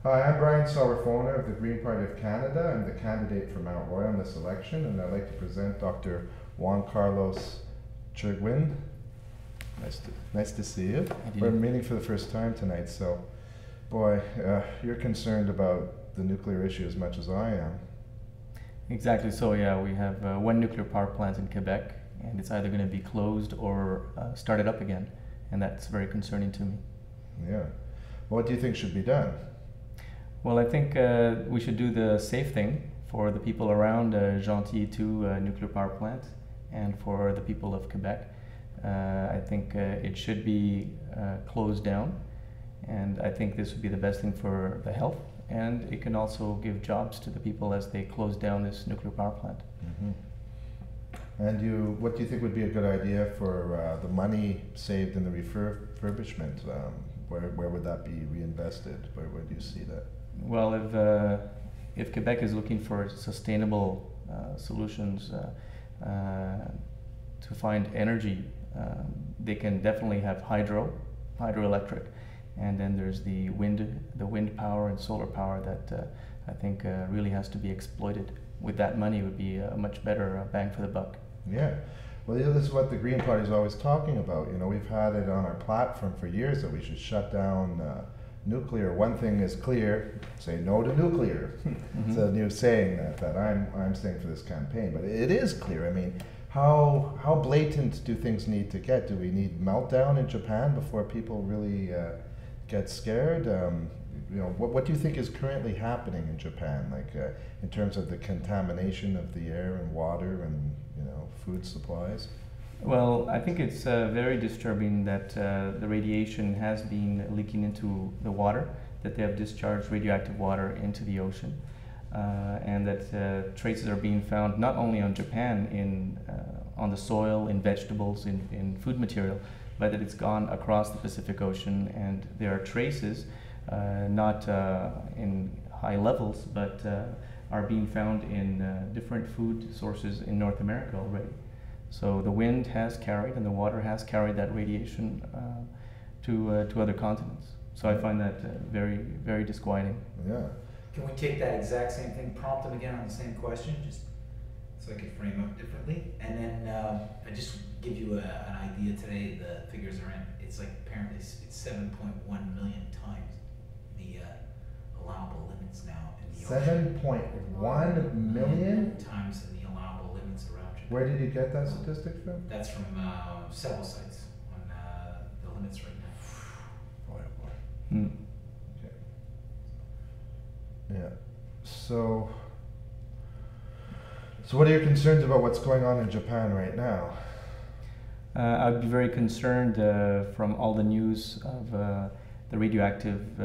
Hi, I'm Brian Sarwer, foner of the Green Party of Canada. I'm the candidate for Mount Royal in this election, and I'd like to present Dr. Juan Carlos Chirguin. Nice to see you. We're meeting for the first time tonight, so, boy, you're concerned about the nuclear issue as much as I am. Exactly. So yeah, we have one nuclear power plant in Quebec, and it's either going to be closed or started up again, and that's very concerning to me. Yeah. What do you think should be done? Well, I think we should do the safe thing for the people around Gentilly 2 nuclear power plant and for the people of Quebec. I think it should be closed down, and I think this would be the best thing for the health, and it can also give jobs to the people as they close down this nuclear power plant. Mm-hmm. And what do you think would be a good idea for the money saved in the refurbishment? Where would that be reinvested? Where do you see that? Well, if Quebec is looking for sustainable solutions to find energy, they can definitely have hydroelectric, and then there's the wind power and solar power that I think really has to be exploited. With that money, it would be a much better bang for the buck. Yeah. Well, this is what the Green Party is always talking about. You know, we've had it on our platform for years that we should shut down nuclear. One thing is clear: say no to nuclear. Mm-hmm. It's a new saying that I'm saying for this campaign, but it is clear. I mean, how blatant do things need to get? Do we need meltdown in Japan before people really get scared? You know, what do you think is currently happening in Japan, like in terms of the contamination of the air and water and food supplies? Well, I think it's very disturbing that the radiation has been leaking into the water, that they have discharged radioactive water into the ocean, and that traces are being found not only on Japan, on the soil, in vegetables, in food material, but that it's gone across the Pacific Ocean, and there are traces, not in high levels, but are being found in different food sources in North America already. So the wind has carried and the water has carried that radiation to other continents. So I find that very, very disquieting. Yeah. Can we take that exact same thing, prompt them again on the same question, just so I could frame up differently? And then I just give you an idea today. The figures are in. It's like apparently it's 7.1 million times the allowable limits now in the ocean. 7.1 million times in the allowable limits around Japan. Where did you get that statistic from? That's from several sites on the limits right now. Boy, oh boy. Mm. Okay. Yeah. So what are your concerns about what's going on in Japan right now? I'd be very concerned from all the news of the radioactive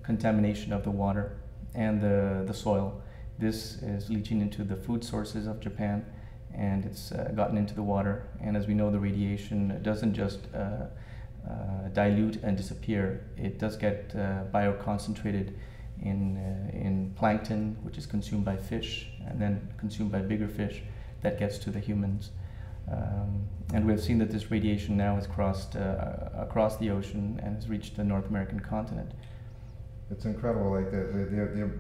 contamination of the water and the soil. This is leaching into the food sources of Japan, and it's gotten into the water. And as we know, the radiation doesn't just dilute and disappear. It does get bioconcentrated in plankton, which is consumed by fish and then consumed by bigger fish that gets to the humans. And we have seen that this radiation now has crossed across the ocean and has reached the North American continent. It's incredible, like the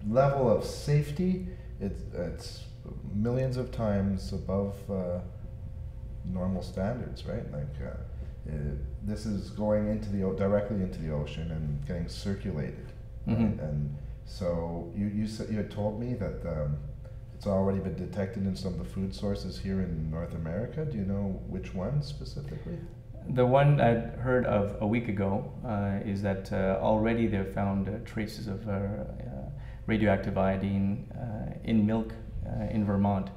level of safety, it's millions of times above normal standards, right? Like this is going directly into the ocean and getting circulated. Mm-hmm. Right? And so you had told me that it's already been detected in some of the food sources here in North America. Do you know which ones specifically? The one I'd heard of a week ago is that already they've found traces of radioactive iodine in milk in Vermont.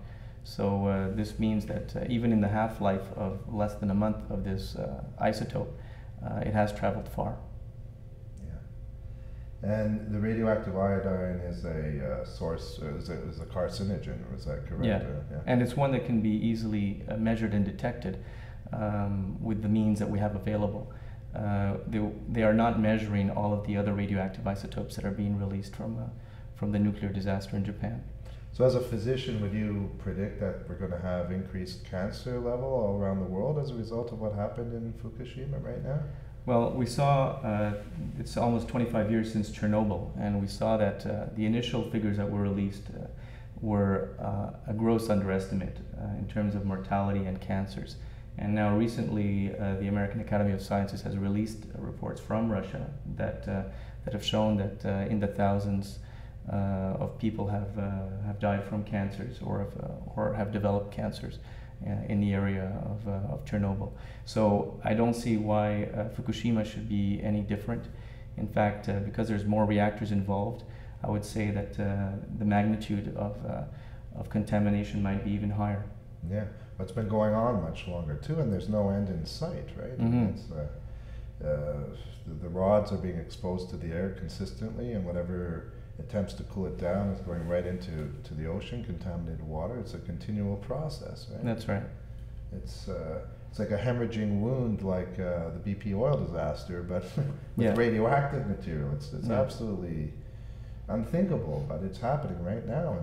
So this means that even in the half-life of less than a month of this isotope, it has traveled far. Yeah. And the radioactive iodine is a source, is a carcinogen, is that correct? Yeah. And it's one that can be easily measured and detected with the means that we have available. They are not measuring all of the other radioactive isotopes that are being released from the nuclear disaster in Japan. So as a physician, would you predict that we're going to have increased cancer level all around the world as a result of what happened in Fukushima right now? Well, we saw it's almost 25 years since Chernobyl, and we saw that the initial figures that were released were a gross underestimate in terms of mortality and cancers. And now recently, the American Academy of Sciences has released reports from Russia that have shown that in the thousands of people have died from cancers or have developed cancers in the area of Chernobyl. So I don't see why Fukushima should be any different. In fact, because there's more reactors involved, I would say that the magnitude of contamination might be even higher. Yeah, but it's been going on much longer too, and there's no end in sight, right? Mm-hmm. It's, the rods are being exposed to the air consistently, and whatever attempts to cool it down is going right into the ocean, contaminated water. It's a continual process, right? That's right. It's like a hemorrhaging wound, like the BP oil disaster, but with radioactive material. It's Yeah. absolutely unthinkable, but it's happening right now,